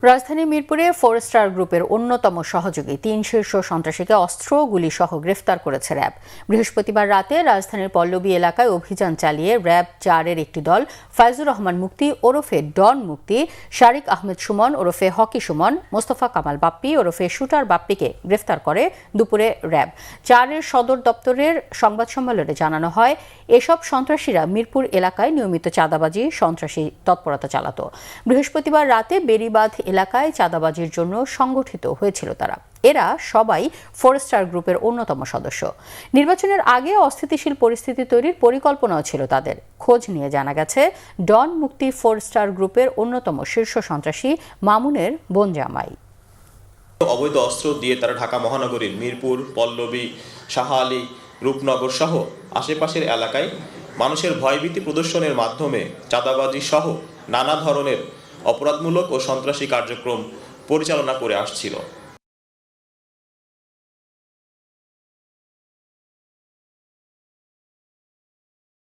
রাজধানী মিরপুরে 4 স্টার গ্রুপের অন্যতম সহযোগী 3 শীর্ষ সন্ত্রাসীকে অস্ত্র গুলিসহ গ্রেফতার করেছে র্যাব। বৃহস্পতিবার রাতে রাজধানীর পল্লবী এলাকায় অভিযান চালিয়ে র্যাব 4-এর একটি দল ফাইজুর রহমান মুক্তি ওরফে ডন মুক্তি, শারিক আহমেদ সুমন ওরফে হকি সুমন, মোস্তফা কামাল বাপ্পি ওরফে শুটার বাপ্পিকে গ্রেফতার করে দুপুরে র্যাব 4-এর সদর দপ্তরের সংবাদ সম্মেলনে জানানো হয়, এসব সন্ত্রাসীরা মিরপুর এলাকায় নিয়মিত চাঁদাবাজি সন্ত্রাসী তৎপরতা চালাত। বৃহস্পতিবার রাতে বেরিবাঁধ এলাকায় চাঁদাবাজির জন্য সংগঠিত হয়েছিল তারা। এরা সবাই 4 স্টার গ্রুপের অন্যতম সদস্য। নির্বাচনের আগে অস্থিতিশীল পরিস্থিতি তৈরির পরিকল্পনাও ছিল তাদের। খোঁজ নিয়ে জানা গেছে, ডন মুক্তি 4 স্টার গ্রুপের অন্যতম শীর্ষ সন্ত্রাসী মামুনের বোন জামাই। অবৈধ অস্ত্র দিয়ে তারা ঢাকা মহানগরীর মিরপুর, পল্লবী, শাহ আলী, রূপনগর সহ আশেপাশের এলাকায় মানুষের ভয়ভীতি প্রদর্শনের মাধ্যমে চাঁদাবাজি সহ নানা ধরনের অপরাধমূলক ও সন্ত্রাসী কার্যক্রম পরিচালনা করে আসছিল।